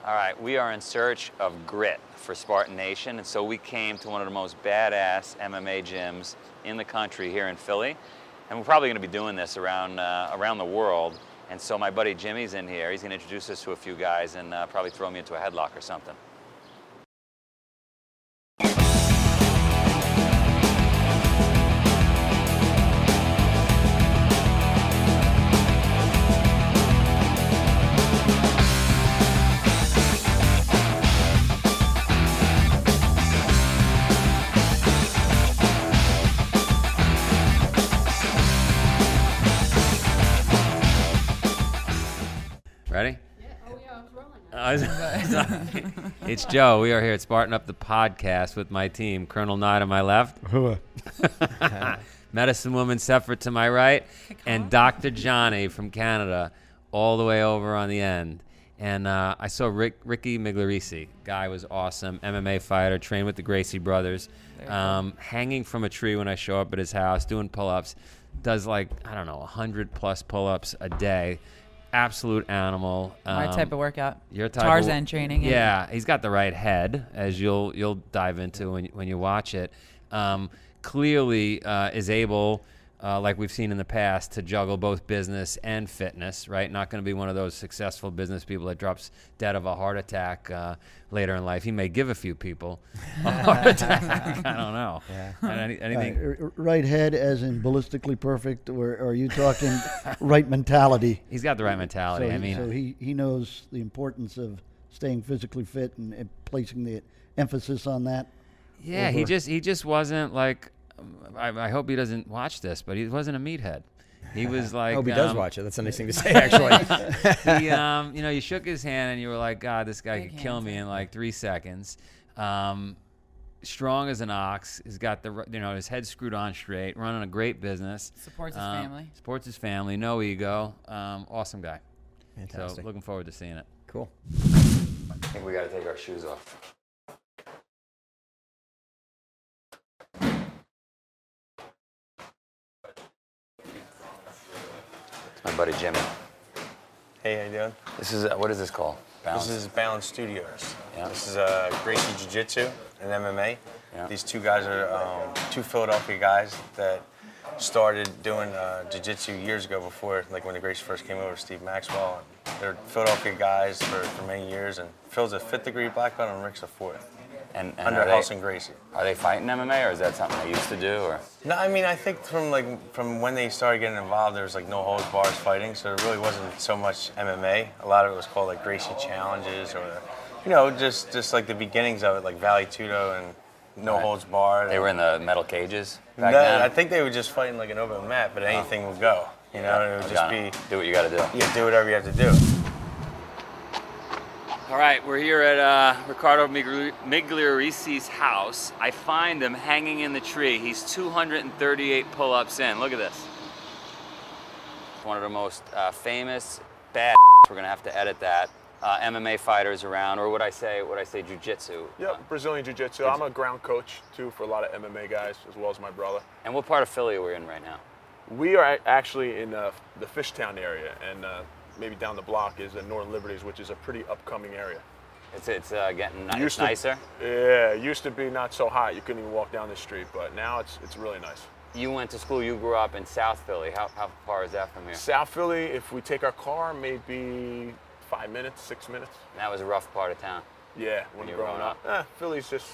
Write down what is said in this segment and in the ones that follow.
All right, we are in search of grit for Spartan Nation, and so we came to one of the most badass MMA gyms in the country here in Philly, and we're probably going to be doing this around the world. And so my buddy Jimmy's in here. He's going to introduce us to a few guys and probably throw me into a headlock or something. Ready? Yeah. Oh, yeah, I was rolling. It's Joe. We are here at Spartan Up the podcast with my team. Colonel Nye to my left. Medicine Woman Sephra to my right. And Dr. Johnny from Canada all the way over on the end. And I saw Ricky Migliarse. Guy was awesome. MMA fighter, trained with the Gracie brothers. Hanging from a tree when I show up at his house, doing pull-ups. Does like, I don't know, 100-plus pull-ups a day. Absolute animal. My type of workout. Your type Tarzan training. Yeah, he's got the right head, as you'll dive into when you watch it. Clearly is able, like we've seen in the past, to juggle both business and fitness. Right, not going to be one of those successful business people that drops dead of a heart attack later in life. He may give a few people a heart attack. I don't know. Yeah. Anything? Right head, as in ballistically perfect, or are you talking right mentality? He's got the right mentality. So he knows the importance of staying physically fit and placing the emphasis on that. Yeah, he just wasn't like. I hope he doesn't watch this, but he wasn't a meathead. He was like. I hope he does watch it. That's a nice thing to say, actually. He, you shook his hand and you were like, God, this guy could kill me in like 3 seconds. Strong as an ox. He's got his head screwed on straight. Running a great business. Supports his family. Supports his family. No ego. Awesome guy. Fantastic. So looking forward to seeing it. Cool. I think we got to take our shoes off. My buddy Jimmy. Hey, how you doing? This is what is this called? Balance? This is Balance Studios. Yeah. This is Gracie Jiu-Jitsu and MMA. Yeah. These two guys are two Philadelphia guys that started doing jiu-jitsu years ago, before, like when the Gracie first came over, Steve Maxwell. They're Philadelphia guys for many years, and Phil's a 5th degree black belt and Rick's a 4th. And under House and Gracie. Are they fighting MMA, or is that something they used to do? Or no, I mean, I think from when they started getting involved, there was like no holds bars fighting, so there really wasn't so much MMA. A lot of it was called like Gracie challenges, or just like the beginnings of it, like Valley Tudo and no holds barred. They were in the metal cages back then? I think they were just fighting like an open mat, but anything would go. It would just be do what you got to do. Yeah, do whatever you have to do. All right, we're here at Ricardo Migliarse's house. I find him hanging in the tree. He's 238 pull-ups in. Look at this. One of the most famous bad. We're gonna have to edit that. MMA fighters around, or would I say jiu-jitsu? Yep, Brazilian Jiu-Jitsu. I'm a ground coach too for a lot of MMA guys, as well as my brother. And what part of Philly are we in right now? We are actually in the Fishtown area, and maybe down the block is in Northern Liberties, which is a pretty upcoming area. It's getting nicer? Yeah, it used to be not so hot. You couldn't even walk down the street, but now it's really nice. You went to school, you grew up in South Philly. How far is that from here? South Philly, if we take our car, maybe 5 minutes, 6 minutes. And that was a rough part of town. Yeah, when you were growing up. Philly's just,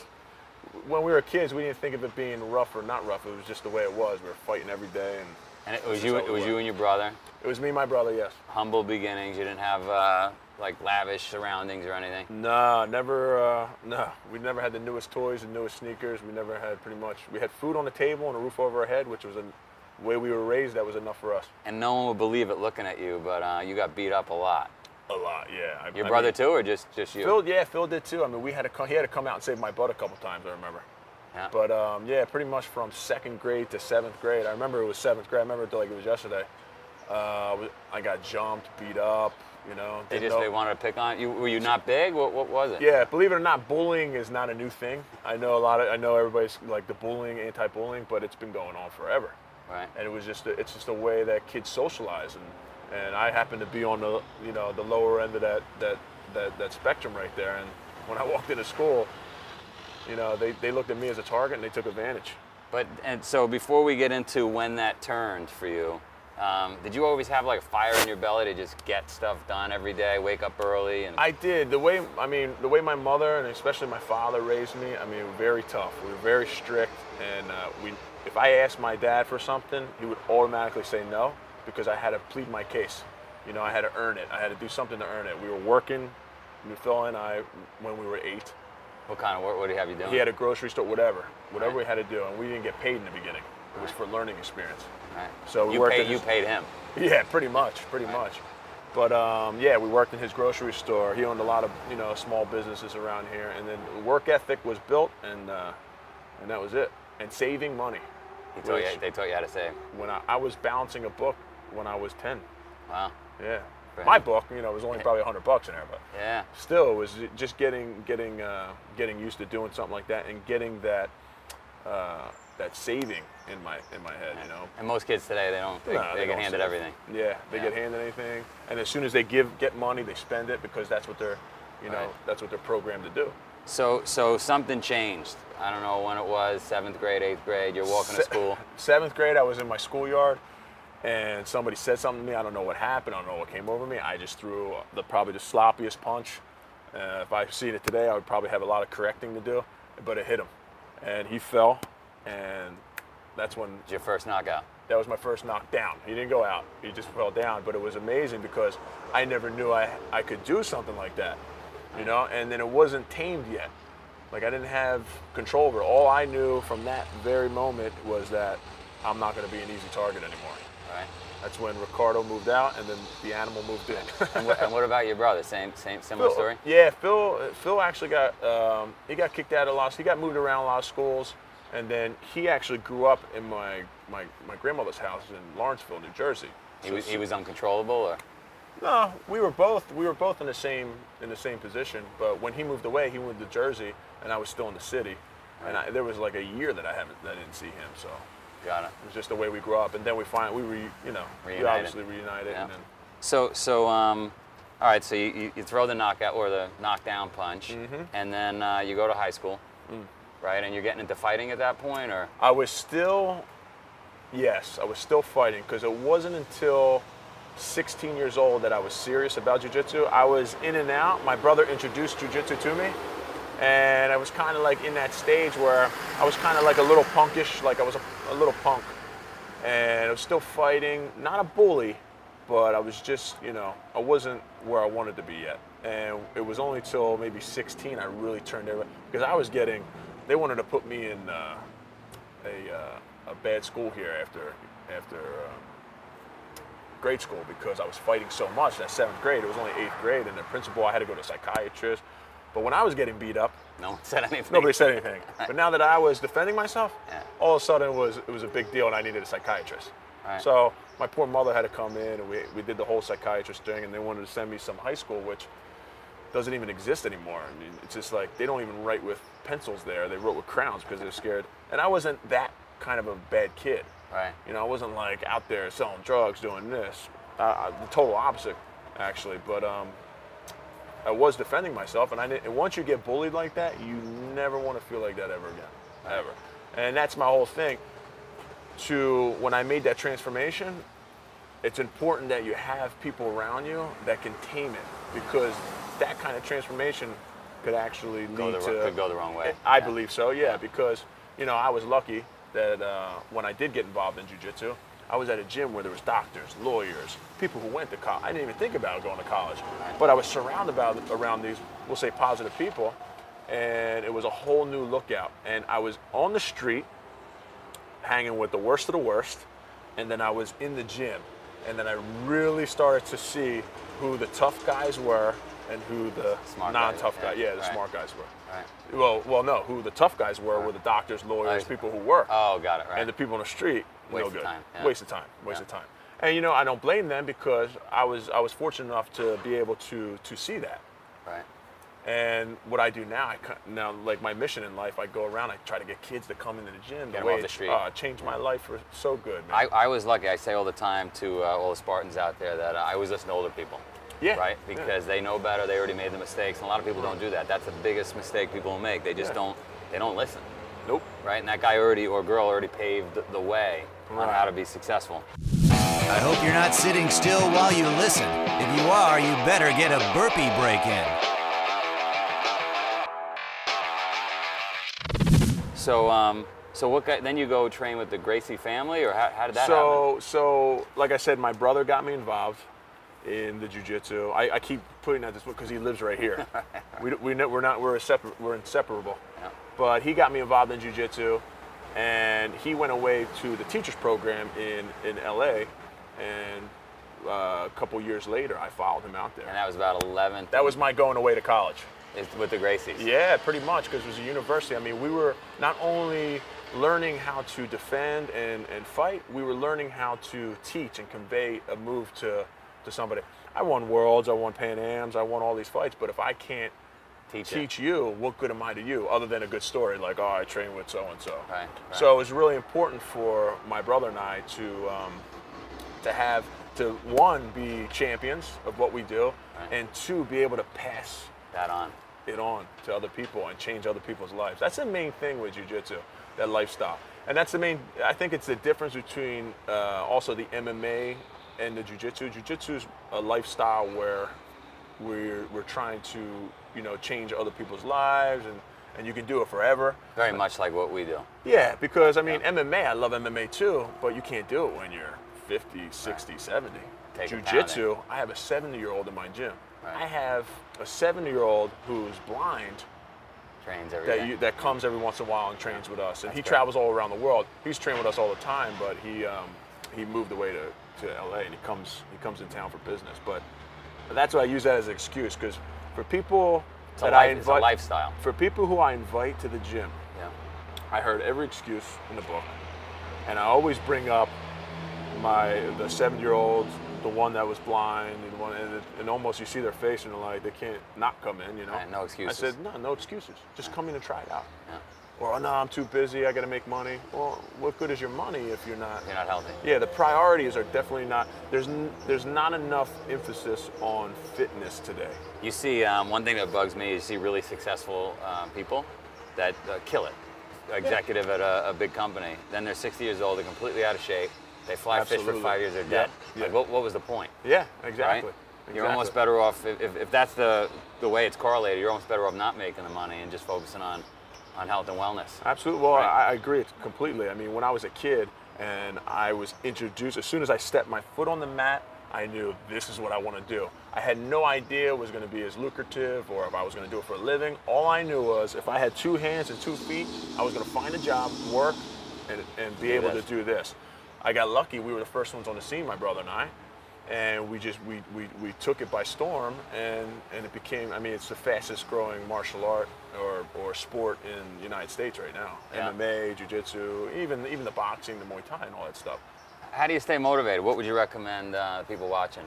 when we were kids, we didn't think of it being rough or not rough. It was just the way it was. We were fighting every day. And it was you and your brother? It was me and my brother, yes. Humble beginnings. You didn't have like lavish surroundings or anything? No, never. No, we never had the newest toys and newest sneakers. We never had we had food on the table and a roof over our head, which was the way we were raised. That was enough for us. And no one would believe it looking at you, but you got beat up a lot. A lot, yeah. Your brother too, or just you? Phil did too. I mean, he had to come out and save my butt a couple times, I remember. Yeah. But yeah, pretty much from 2nd grade to 7th grade. I remember it was 7th grade. I remember it like it was yesterday. I got jumped, beat up, They wanted to pick on you. Were you not big? What was it? Yeah, believe it or not, bullying is not a new thing. I know everybody's like the bullying, anti-bullying, but it's been going on forever. Right. And it's just a way that kids socialize, and I happen to be on the the lower end of that spectrum right there. And when I walked into school, you know, they looked at me as a target and they took advantage. And so before we get into when that turned for you, did you always have like a fire in your belly to just get stuff done every day, wake up early? And I did. The way my mother and especially my father raised me, I mean, we were very tough. We were very strict, and if I asked my dad for something, he would automatically say no because I had to plead my case. You know, I had to earn it. I had to do something to earn it. We were working, Phil and I, when we were 8. what kind of work? What did he have you doing? He had a grocery store, whatever Right. we had to do, and we didn't get paid in the beginning. It was for learning experience. Right. So we you paid him. Yeah, pretty much. But yeah, we worked in his grocery store. He owned a lot of, you know, small businesses around here, and then work ethic was built, and that was it. And saving money. They taught you how to save. When I was balancing a book when I was 10. Wow. Yeah. Right. My book, you know, was only probably $100 in there, but Yeah. still, it was just getting used to doing something like that and getting that saving in my head, you know. And most kids today, they They get don't handed save. everything. Yeah, they Yeah. get handed anything, and as soon as they get money, they spend it because that's what they're, you know, Right. that's what they're programmed to do. So something changed. I don't know when it was, 7th grade, 8th grade, you're walking to school. 7th grade, I was in my schoolyard, and somebody said something to me. I don't know what happened. I don't know what came over me. I just threw probably the sloppiest punch. If I seen it today, I would probably have a lot of correcting to do, but it hit him, and he fell, and that's when It's your first knockout. that was my first knockdown. He didn't go out. He just fell down, but it was amazing because I never knew I could do something like that, you know, and then it wasn't tamed yet. Like, I didn't have control over it. All I knew from that very moment was that I'm not going to be an easy target anymore. Right. That's when Ricardo moved out and then the animal moved in. And what about your brother? Similar story? Yeah, Phil actually got, he got kicked out of a lot. He got moved around a lot of schools, and then he actually grew up in my grandmother's house in Lawrenceville, New Jersey. He was uncontrollable, or? No, we were both in the same position. But when he moved away, he moved to Jersey, and I was still in the city. And there was like a year that I didn't see him. So Got it. it was just the way we grew up. And then we obviously reunited. Yeah. And then, So all right. So you throw the knockout or the knockdown punch, and then you go to high school, right? And you're getting into fighting at that point, or? I was still fighting because it wasn't until 16 years old that I was serious about jiu-jitsu. I was in and out. My brother introduced jiu-jitsu to me, and I was kind of like in that stage where I was kind of like a little punkish, like I was a little punk, and I was still fighting, not a bully, but I was just, you know, I wasn't where I wanted to be yet. And it was only till maybe 16 I really turned everything, because I was getting, they wanted to put me in a bad school here after grade school because I was fighting so much. That 7th grade, it was only 8th grade, and the principal, I had to go to a psychiatrist. But when I was getting beat up, No one said anything. nobody said anything. But now that I was defending myself, Yeah. all of a sudden it was a big deal, and I needed a psychiatrist. Right. So my poor mother had to come in, and we did the whole psychiatrist thing, and they wanted to send me some high school, which doesn't even exist anymore. I mean, it's just like they don't even write with pencils there. They wrote with crowns because they're scared. And I wasn't that kind of a bad kid. Right. You know, I wasn't like out there selling drugs, doing this. The total opposite, actually. But I was defending myself, and and once you get bullied like that, you never want to feel like that ever again, ever. And that's my whole thing. When I made that transformation, it's important that you have people around you that can tame it, because that kind of transformation could actually Could go the wrong way. I believe so, yeah, because, you know, I was lucky that when I did get involved in jiu-jitsu, I was at a gym where there was doctors, lawyers, people who went to college. I didn't even think about going to college, but I was surrounded around these, we'll say, positive people, and it was a whole new lookout. And I was on the street, hanging with the worst of the worst, and then I was in the gym, and then I really started to see who the tough guys were and who the Smart non-tough guys, guys, yeah. the Right. smart guys were. Right. Well, no, who the tough guys were the doctors, lawyers, Right. people who work. Oh, got it. Right. And the people on the street, Waste no of good. time, yeah. Waste of time. Waste of time. And you know, I don't blame them because I was fortunate enough to be able to see that. Right. And what I do now, now like my mission in life, I go around, I try to get kids to come into the gym. Get them off the street. It changed my life for so good, man. I was lucky. I say all the time to all the Spartans out there that I always listen to older people. Yeah. Right? Because they know better. They already made the mistakes. And a lot of people don't do that. That's the biggest mistake people will make. They just don't listen. Nope. Right? And that guy or girl already paved the way on how to be successful. I hope you're not sitting still while you listen. If you are, you better get a burpee break in. So what? Then you go train with the Gracie family, or how did that happen? So like I said, my brother got me involved in the jiu-jitsu. I keep putting that this way because he lives right here. We're inseparable. Yeah. But he got me involved in jiu-jitsu, and he went away to the teachers program in LA, and a couple years later, I followed him out there. And that was about 11. That was my going away to college. With the Gracies. Yeah, pretty much, because it was a university. I mean, we were not only learning how to defend and fight, we were learning how to teach and convey a move to somebody. I won Worlds, I won Pan Ams, I won all these fights, but if I can't teach you, what good am I to you, other than a good story, like, oh, I trained with so-and-so. Right. So it was really important for my brother and I to one, be champions of what we do, and two, be able to pass it on to other people and change other people's lives. That's the main thing with jiu-jitsu, that lifestyle. And that's the main, I think it's the difference between also the MMA and the jiu-jitsu. Jiu-jitsu is a lifestyle where we're trying to, change other people's lives, and you can do it forever. Very much like what we do. Yeah, because I mean, MMA, I love MMA too, but you can't do it when you're 50, 60, 70. Jiu-jitsu, I have a 70-year-old in my gym. I have a 70-year-old who's blind, trains every day. That comes every once in a while and trains with us. And he travels all around the world. He's trained with us all the time, but he moved away to LA, and he comes in town for business. But that's why I use that as an excuse, because for people it's a lifestyle. For people who I invite to the gym, I heard every excuse in the book, and I always bring up the 7-year-old, the one that was blind, and almost you see their face and they're like, they can't not come in, Right, no excuses. I said, no excuses. Just come in and try it out. Yeah. Or, oh, no, I'm too busy, I got to make money. Well, what good is your money if you're not healthy? Yeah, the priorities are definitely not, there's not enough emphasis on fitness today. You see, one thing that bugs me is you see really successful people that kill it. Executive at a big company. Then they're 60 years old, they're completely out of shape. They fly fish for 5 years, they're dead. Yeah. Like, what was the point? Yeah, exactly. Right? You're almost better off, if that's the way it's correlated, you're almost better off not making the money and just focusing on health and wellness. Absolutely. Well, I agree completely. I mean, when I was a kid and I was introduced, as soon as I stepped my foot on the mat, I knew this is what I want to do. I had no idea it was going to be as lucrative or if I was going to do it for a living. All I knew was if I had 2 hands and 2 feet, I was going to find a job, work, and be able to do this. I got lucky. We were the first ones on the scene, my brother and I, and we took it by storm, and it became, I mean, it's the fastest growing martial art or sport in the United States right now. Yeah. MMA, jiu-jitsu, even the boxing, the Muay Thai, and all that stuff. How do you stay motivated? What would you recommend people watching?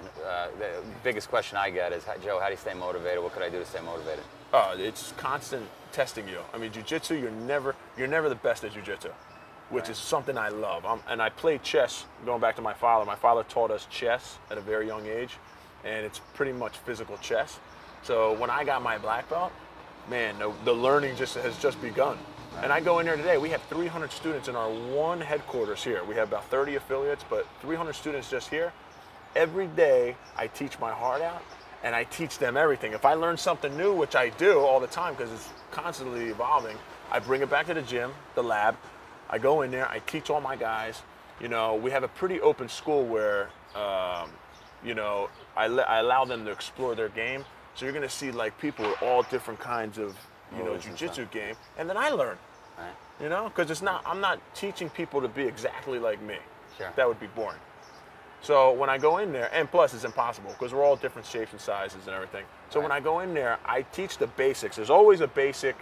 The biggest question I get is, Joe, how do you stay motivated? What could I do to stay motivated? It's constant testing you. I mean, jiu-jitsu, you're never the best at jiu-jitsu, which is something I love. And I played chess, going back to my father. My father taught us chess at a very young age, and it's pretty much physical chess. So when I got my black belt, man, the learning has just begun. And I go in there today, we have 300 students in our one headquarters here. We have about 30 affiliates, but 300 students just here. Every day, I teach my heart out, and I teach them everything. If I learn something new, which I do all the time because it's constantly evolving, I bring it back to the gym, the lab. I go in there, I teach all my guys. We have a pretty open school where, I allow them to explore their game. So you're gonna see like people with all different kinds of, jiu-jitsu game, and then I learn. Right. Because I'm not teaching people to be exactly like me. Sure. That would be boring. So when I go in there, and plus it's impossible because we're all different shapes and sizes and everything. So when I go in there, I teach the basics. There's always a basic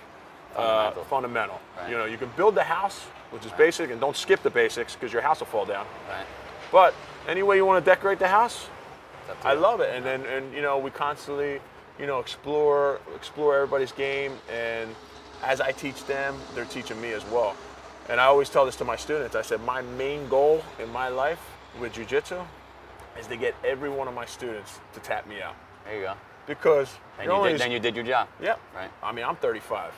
fundamental. Right. You can build the house, which is basic, and don't skip the basics because your house will fall down. Right. But any way you want to decorate the house, I love it. And then we constantly explore everybody's game, and as I teach them, they're teaching me as well. And I always tell this to my students. I said my main goal in my life with jiu-jitsu is to get every one of my students to tap me out. There you go. Because Then you did your job. Yep. Right. I mean, I'm 35,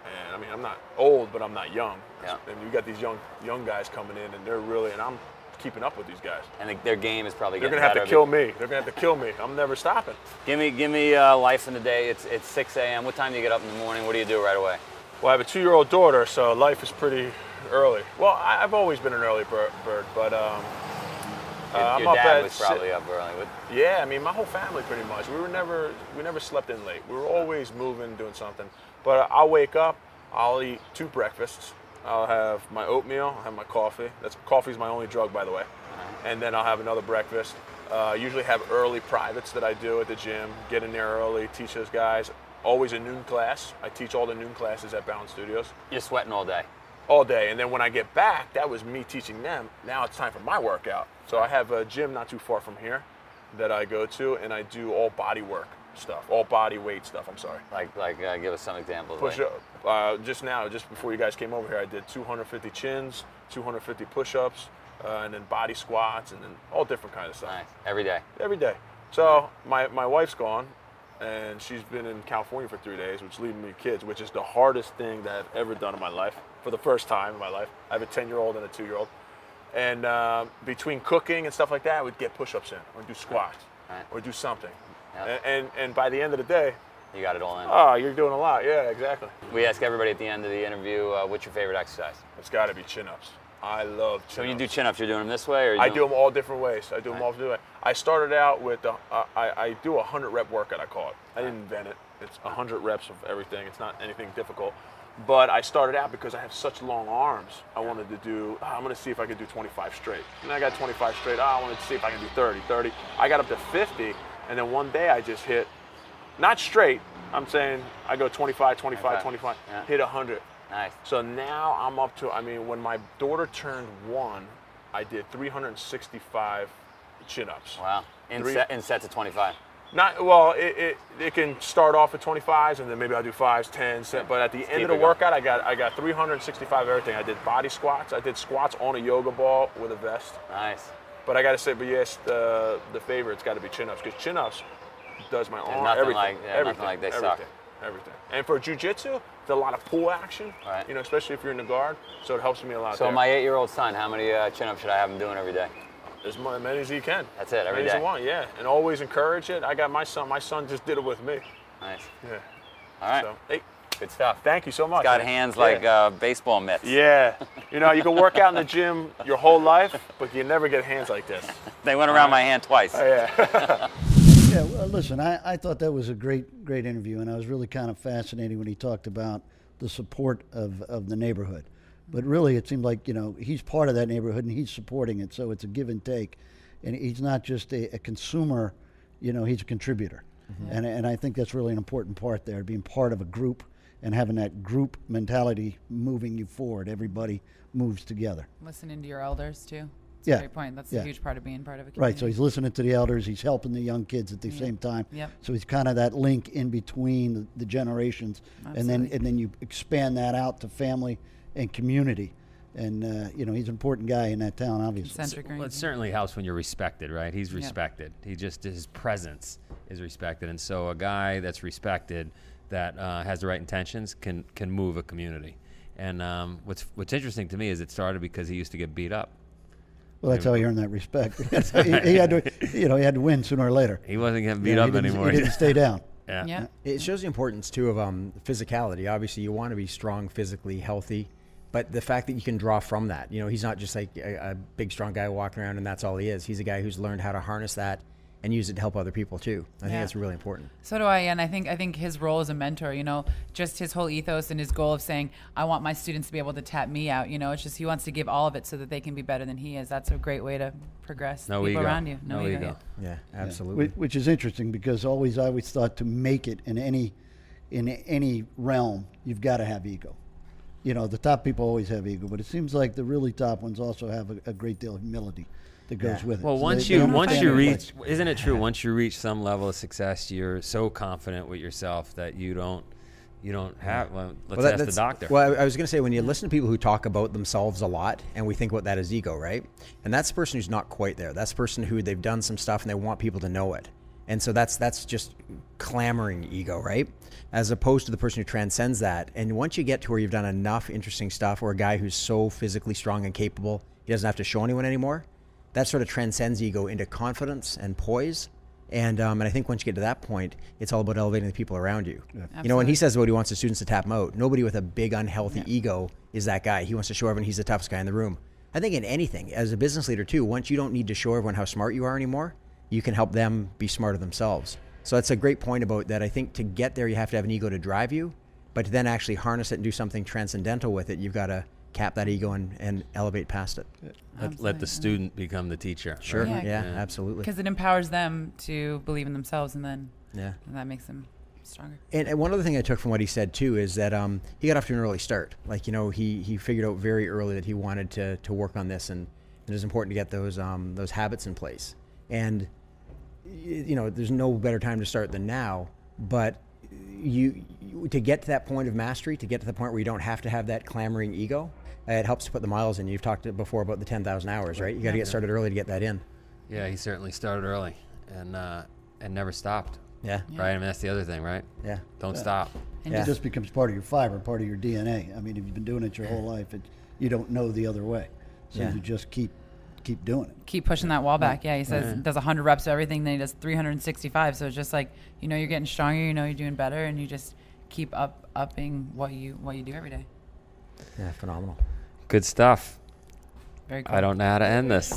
and I mean, I'm not old, but I'm not young. Yeah. And you got these young guys coming in, and they're really, and I'm keeping up with these guys. And their game is probably They're getting gonna better. have to kill me. They're gonna have to kill me. I'm never stopping. Give me life in the day. It's 6 a.m. What time do you get up in the morning? What do you do right away? Well, I have a 2-year-old daughter, so life is pretty early. Well, I've always been an early bird, but I'm Your up dad at was probably up early. Yeah, I mean, my whole family pretty much. We never slept in late. We were always moving, doing something. But I'll wake up, I'll eat 2 breakfasts. I'll have my oatmeal, I'll have my coffee. Coffee's my only drug, by the way. And then I'll have another breakfast. Usually have early privates that I do at the gym. Get in there early, teach those guys. Always a noon class. I teach all the noon classes at Balance Studios. You're sweating all day. All day. And then when I get back, that was me teaching them. Now it's time for my workout. So I have a gym not too far from here that I go to, and I do all body work stuff, all body weight stuff, I'm sorry. Like give us some examples. Push up. Just before you guys came over here, I did 250 chins, 250 push-ups, and then body squats, and then all different kinds of stuff. Nice. Every day. Every day. So my wife's gone, and she's been in California for 3 days, which leaving me kids, which is the hardest thing that I've ever done in my life, for the first time in my life. I have a 10-year-old and a 2-year-old. And between cooking and stuff like that, I would get push-ups in, or do squats, or do something. Yep. And by the end of the day, you got it all in. Oh, you're doing a lot. Yeah, exactly. We ask everybody at the end of the interview, what's your favorite exercise? It's got to be chin-ups. I love chin-ups. So when you do chin-ups, you're doing them this way? Or I do them all different ways. I do them all different ways. I started out with, I do a 100-rep workout, I call it. I didn't invent it. It's 100 reps of everything. It's not anything difficult. But I started out because I have such long arms. I wanted to do, I'm going to see if I can do 25 straight. And I got 25 straight. I wanted to see if I can do 30. I got up to 50, and then one day I just hit, not straight, I'm saying I go 25, 25, 25, hit 100. Nice. So now I'm up to, when my daughter turned 1, I did 365 chin-ups. Wow. In sets of 25. It can start off at 25s, and then maybe I'll do 5s, 10s. But at the end of the workout, I got 365 everything. I did body squats. I did squats on a yoga ball with a vest. Nice. But I got to say, yes, the favorite's got to be chin-ups, because chin-ups does my arm, everything. Nothing like they suck. Everything. And for jiu-jitsu, it's a lot of pull action, right. Especially if you're in the guard. So it helps me a lot. So my 8-year-old son, how many chin-ups should I have him doing every day? As many as he can. That's it, every day. As day. you want, yeah. And always encourage it. I got my son. My son just did it with me. Nice. Yeah. All right. So, hey, good stuff. Thank you so much. He's got hands like baseball mitts. Yeah. You can work out in the gym your whole life, but you never get hands like this. They went around my hand twice. Oh, yeah. Yeah, well, listen, I thought that was a great interview, and I was really kind of fascinated when he talked about the support of the neighborhood. But really, it seemed like, he's part of that neighborhood, and he's supporting it, so it's a give and take. And he's not just a consumer, he's a contributor. Mm-hmm. And I think that's really an important part there, being part of a group and having that group mentality moving you forward. Everybody moves together. Listening to your elders, too. That's a great point. That's a huge part of being part of a community. Right, so he's listening to the elders, he's helping the young kids at the same time. Yep. So he's kind of that link in between the generations. Absolutely. And then you expand that out to family and community. And, he's an important guy in that town, obviously. Well, it certainly helps when you're respected, right? He's respected. He just, his presence is respected. And so a guy that's respected that has the right intentions can move a community. And what's interesting to me is it started because he used to get beat up. Well, that's how he earned that respect. he had to, he had to win sooner or later. He wasn't getting beat up anymore. He didn't stay down. Yeah. It shows the importance, too, of physicality. Obviously, you want to be strong, physically healthy. But the fact that you can draw from that, he's not just like a big, strong guy walking around and that's all he is. He's a guy who's learned how to harness that and use it to help other people too. I think that's really important. So do I, and I think his role as a mentor, just his whole ethos and his goal of saying, I want my students to be able to tap me out. It's just he wants to give all of it so that they can be better than he is. That's a great way to progress people around you. No ego. Yeah, absolutely. Which is interesting because I always thought to make it in any realm, you've got to have ego. The top people always have ego, but it seems like the really top ones also have a great deal of humility that goes with it. Well, so once you reach, isn't it true? Once you reach some level of success, you're so confident with yourself that you don't have. Well, let's ask the doctor. Well, I was going to say, when you listen to people who talk about themselves a lot, and we think about that as ego, right? And that's the person who's not quite there. That's the person who they've done some stuff and they want people to know it. And so that's just clamoring ego, right? As opposed to the person who transcends that. And once you get to where you've done enough interesting stuff, or a guy who's so physically strong and capable, he doesn't have to show anyone anymore, that sort of transcends ego into confidence and poise. And I think once you get to that point, it's all about elevating the people around you. Yeah. You know, when he says what he wants the students to tap him out, nobody with a big unhealthy ego is that guy. He wants to show everyone he's the toughest guy in the room. I think in anything, as a business leader too, once you don't need to show everyone how smart you are anymore, you can help them be smarter themselves. So that's a great point about that. I think to get there, you have to have an ego to drive you, but to then actually harness it and do something transcendental with it, you've got to cap that ego and elevate past it. Let the student become the teacher. Sure. Right? Yeah, absolutely. Because it empowers them to believe in themselves, and then and that makes them stronger. And one other thing I took from what he said too is that he got off to an early start. Like, you know, he figured out very early that he wanted to work on this, and it was important to get those habits in place. And you know, there's no better time to start than now. But you to get to that point of mastery, to get to the point where you don't have to have that clamoring ego, it helps to put the miles in. You've talked before about the 10,000 hours, right? You got to get started early to get that in. Yeah, he certainly started early and never stopped. Yeah. Right? I mean, that's the other thing, right? Yeah. Don't stop. And it just becomes part of your fiber, part of your DNA. I mean, if you've been doing it your whole life, you don't know the other way. So you just keep doing it. Keep pushing that wall back. Yeah, he says does 100 reps of everything, then he does 365. So it's just like, you know, you're getting stronger, you know, you're doing better, and you just keep upping what you do every day. Yeah, phenomenal. Good stuff. Very cool. I don't know how to end this.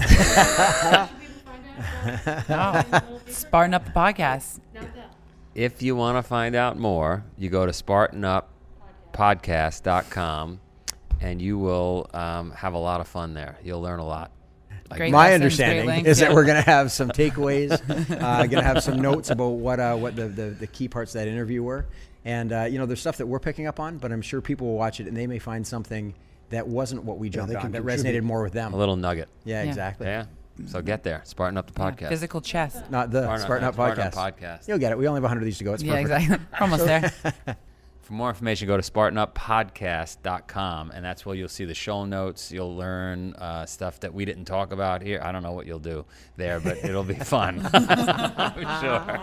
Spartan Up the podcast. If you want to find out more, you go to SpartanUpPodcast.com, and you will have a lot of fun there. You'll learn a lot. Great My lessons, understanding great is that we're going to have some takeaways, going to have some notes about what the key parts of that interview were. And, you know, there's stuff that we're picking up on, but I'm sure people will watch it and they may find something that wasn't what we jumped on, that resonated more with them. A little nugget. Yeah, exactly. Yeah. So get there. Spartan Up the podcast. Physical chess. Not the Spartan Up podcast. You'll get it. We only have 100 of these to go. It's perfect. Exactly. Almost there. For more information, go to SpartanUpPodcast.com, and that's where you'll see the show notes. You'll learn stuff that we didn't talk about here. I don't know what you'll do there, but it'll be fun. I'm sure.